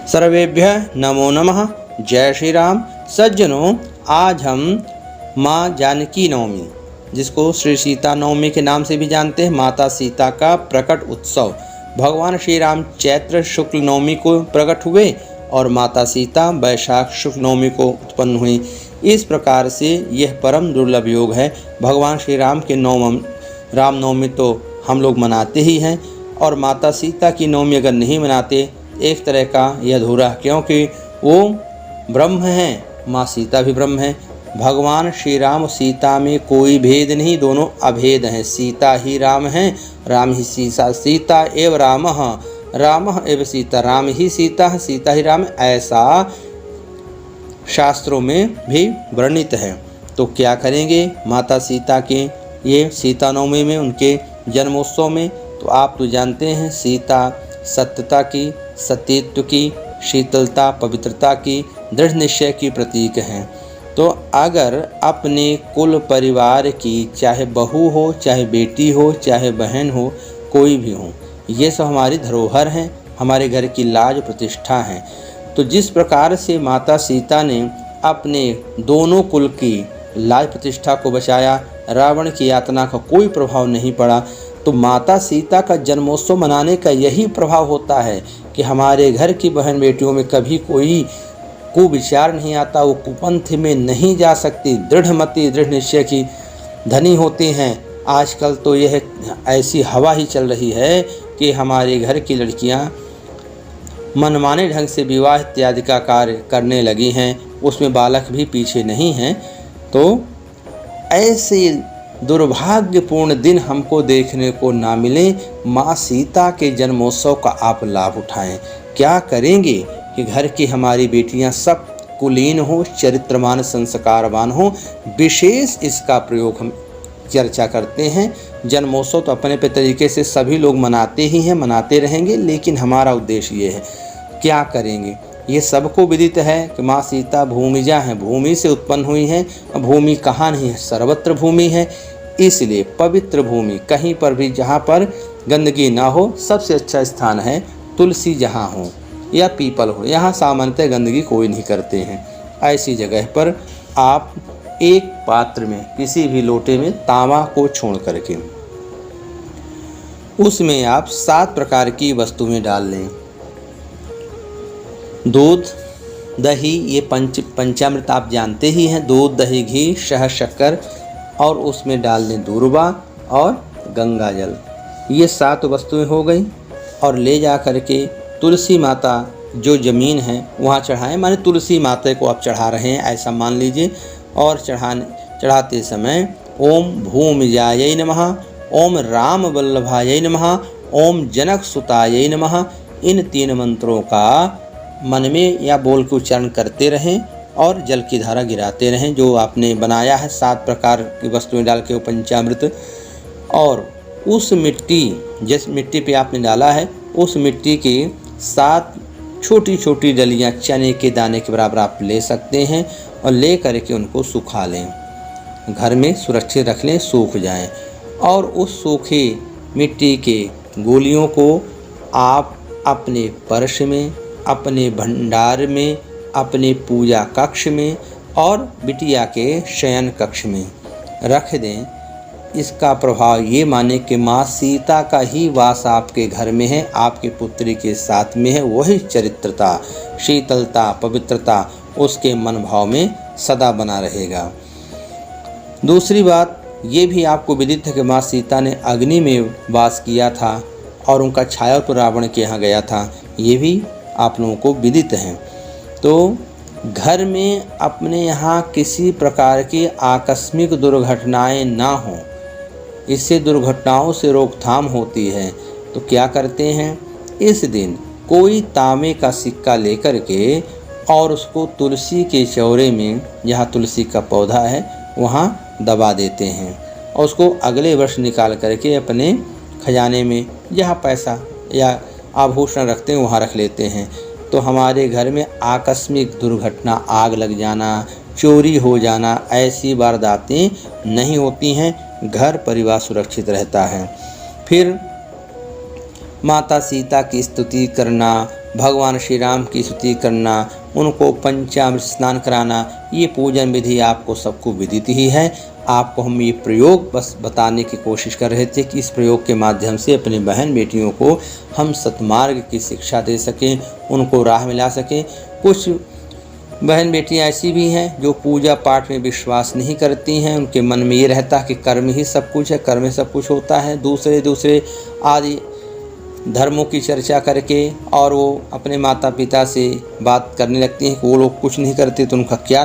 सर्वेभ्यः नमो नमः। जय श्री राम। सज्जनों, आज हम माँ जानकी नवमी, जिसको श्री सीता नवमी के नाम से भी जानते हैं, माता सीता का प्रकट उत्सव। भगवान श्री राम चैत्र शुक्ल नवमी को प्रकट हुए और माता सीता वैशाख शुक्ल नवमी को उत्पन्न हुई। इस प्रकार से यह परम दुर्लभ योग है। भगवान श्री राम के राम नवमी तो हम लोग मनाते ही हैं, और माता सीता की नवमी अगर नहीं मनाते एक तरह का यह अधूरा, क्योंकि वो ब्रह्म हैं, माँ सीता भी ब्रह्म हैं। भगवान श्री राम और सीता में कोई भेद नहीं, दोनों अभेद हैं। सीता ही राम हैं, राम ही सीता। सीता एव राम, राम एव सीता। राम ही सीता है, सीता ही राम, ऐसा शास्त्रों में भी वर्णित है। तो क्या करेंगे माता सीता के ये सीता नवमी में, उनके जन्मोत्सव में? तो आप तो जानते हैं, सीता सत्यता की, सतीत्व की, शीतलता, पवित्रता की, दृढ़ निश्चय की प्रतीक हैं। तो अगर अपने कुल परिवार की, चाहे बहू हो, चाहे बेटी हो, चाहे बहन हो, कोई भी हो, ये सब हमारी धरोहर हैं, हमारे घर की लाज प्रतिष्ठा हैं। तो जिस प्रकार से माता सीता ने अपने दोनों कुल की लाज प्रतिष्ठा को बचाया, रावण की यातना का कोई प्रभाव नहीं पड़ा, तो माता सीता का जन्मोत्सव मनाने का यही प्रभाव होता है कि हमारे घर की बहन बेटियों में कभी कोई कुविचार नहीं आता, वो कुपंथ में नहीं जा सकती, दृढ़मति, दृढ़ निश्चय की धनी होती हैं। आजकल तो यह ऐसी हवा ही चल रही है कि हमारे घर की लड़कियां मनमाने ढंग से विवाह इत्यादि का कार्य करने लगी हैं, उसमें बालक भी पीछे नहीं हैं। तो ऐसे दुर्भाग्यपूर्ण दिन हमको देखने को ना मिले। माँ सीता के जन्मोत्सव का आप लाभ उठाएं। क्या करेंगे कि घर की हमारी बेटियां सब कुलीन हो, चरित्रवान, संस्कारवान हो। विशेष इसका प्रयोग हम चर्चा करते हैं। जन्मोत्सव तो अपने पे तरीके से सभी लोग मनाते ही हैं, मनाते रहेंगे, लेकिन हमारा उद्देश्य ये है, क्या करेंगे? ये सबको विदित है कि माँ सीता भूमिजा हैं, भूमि से उत्पन्न हुई हैं। भूमि कहाँ नहीं है, सर्वत्र भूमि है। इसलिए पवित्र भूमि, कहीं पर भी जहाँ पर गंदगी ना हो, सबसे अच्छा स्थान है तुलसी जहाँ हो या पीपल हो। यहाँ सामान्यतः गंदगी कोई नहीं करते हैं। ऐसी जगह पर आप एक पात्र में, किसी भी लोटे में तांबा को छोड़ करके उसमें आप 7 प्रकार की वस्तुएं डाल लें। दूध, दही, ये पंचामृत आप जानते ही हैं। दूध, दही, घी, शहद, शक्कर, और उसमें डाल दें दूर्वा और गंगा जल। ये 7 वस्तुएं हो गई। और ले जा करके तुलसी माता जो ज़मीन है वहाँ चढ़ाएं, माने तुलसी माता को आप चढ़ा रहे हैं ऐसा मान लीजिए। और चढ़ाते समय ओम भूमिजायै नमः, ओम राम वल्लभायै नमः, ओम जनक सुतायै नमः, इन 3 मंत्रों का मन में या बोल के उच्चारण करते रहें और जल की धारा गिराते रहें। जो आपने बनाया है 7 प्रकार की वस्तुएं डाल के वो पंचामृत, और उस मिट्टी, जिस मिट्टी पे आपने डाला है, उस मिट्टी की 7 छोटी छोटी डलियां चने के दाने के बराबर आप ले सकते हैं, और ले करके उनको सुखा लें, घर में सुरक्षित रख लें, सूख जाएं। और उस सूखे मिट्टी के गोलियों को आप अपने पर्श में, अपने भंडार में, अपने पूजा कक्ष में और बिटिया के शयन कक्ष में रख दें। इसका प्रभाव ये माने कि माँ सीता का ही वास आपके घर में है, आपके पुत्री के साथ में है। वही चरित्रता, शीतलता, पवित्रता उसके मन भाव में सदा बना रहेगा। दूसरी बात ये भी आपको विदित है कि माँ सीता ने अग्नि में वास किया था और उनका छाया तो रावण के यहाँ गया था, ये भी आप लोगों को विदित हैं। तो घर में अपने यहाँ किसी प्रकार की आकस्मिक दुर्घटनाएं ना हों, इससे दुर्घटनाओं से रोकथाम होती है। तो क्या करते हैं, इस दिन कोई तांबे का सिक्का लेकर के और उसको तुलसी के चौरे में, जहाँ तुलसी का पौधा है, वहाँ दबा देते हैं, और उसको अगले वर्ष निकाल करके अपने खजाने में, जहाँ पैसा या आभूषण रखते हैं वहाँ रख लेते हैं। तो हमारे घर में आकस्मिक दुर्घटना, आग लग जाना, चोरी हो जाना, ऐसी वारदातें नहीं होती हैं। घर परिवार सुरक्षित रहता है। फिर माता सीता की स्तुति करना, भगवान श्री राम की स्तुति करना, उनको पंचामृत स्नान कराना, ये पूजन विधि आपको सबको विदित ही है। आपको हम ये प्रयोग बस बताने की कोशिश कर रहे थे कि इस प्रयोग के माध्यम से अपनी बहन बेटियों को हम सतमार्ग की शिक्षा दे सकें, उनको राह मिला सकें। कुछ बहन बेटियां ऐसी भी हैं जो पूजा पाठ में विश्वास नहीं करती हैं, उनके मन में ये रहता है कि कर्म ही सब कुछ है, कर्म में सब कुछ होता है। दूसरे आदि धर्मों की चर्चा करके और वो अपने माता पिता से बात करने लगती हैं कि वो लोग कुछ नहीं करते तो उनका क्या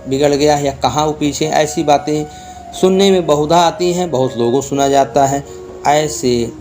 बिगड़ गया है या कहाँ वो पीछे। ऐसी बातें सुनने में बहुधा आती हैं, बहुत लोगों सुना जाता है। ऐसे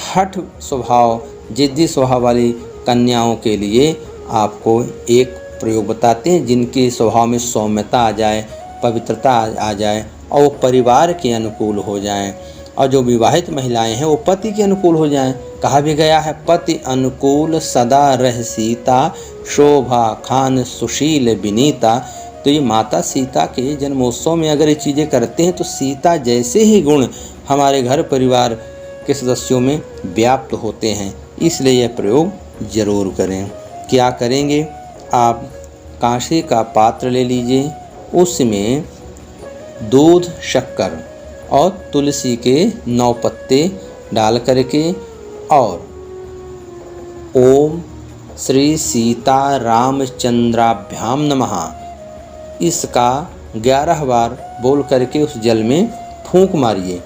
हठ स्वभाव, जिद्दी स्वभाव वाली कन्याओं के लिए आपको एक प्रयोग बताते हैं जिनके स्वभाव में सौम्यता आ जाए, पवित्रता आ जाए और वो परिवार के अनुकूल हो जाएं, और जो विवाहित महिलाएं हैं वो पति के अनुकूल हो जाएं। कहा भी गया है, पति अनुकूल सदा रह सीता, शोभा खान सुशील विनीता। तो ये माता सीता के जन्मोत्सव में अगर ये चीज़ें करते हैं तो सीता जैसे ही गुण हमारे घर परिवार के सदस्यों में व्याप्त होते हैं। इसलिए यह प्रयोग जरूर करें। क्या करेंगे, आप कांसे का पात्र ले लीजिए, उसमें दूध, शक्कर और तुलसी के 9 पत्ते डाल करके और ओम श्री सीता रामचंद्राभ्याम नमः इसका 11 बार बोल करके उस जल में फूंक मारिए।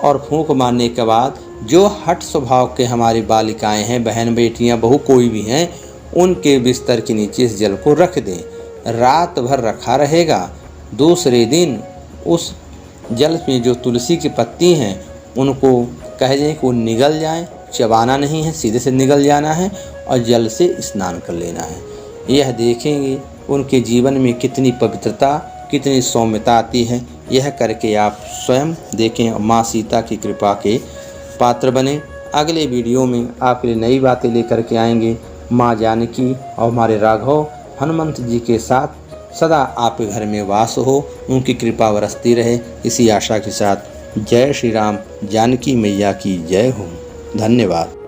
और फूंक मारने के बाद जो हठ स्वभाव के हमारी बालिकाएं हैं, बहन बेटियां, बहू कोई भी हैं, उनके बिस्तर के नीचे इस जल को रख दें। रात भर रखा रहेगा। दूसरे दिन उस जल में जो तुलसी की पत्ती हैं उनको कह दें कि वो निगल जाएं, चबाना नहीं है, सीधे से निगल जाना है और जल से स्नान कर लेना है। यह देखेंगे उनके जीवन में कितनी पवित्रता, कितनी सौम्यता आती है। यह करके आप स्वयं देखें, माँ सीता की कृपा के पात्र बने। अगले वीडियो में आपके लिए नई बातें लेकर के आएंगे। माँ जानकी और हमारे राघव हनुमंत जी के साथ सदा आपके घर में वास हो, उनकी कृपा बरसती रहे, इसी आशा के साथ जय श्री राम। जानकी मैया की जय हो। धन्यवाद।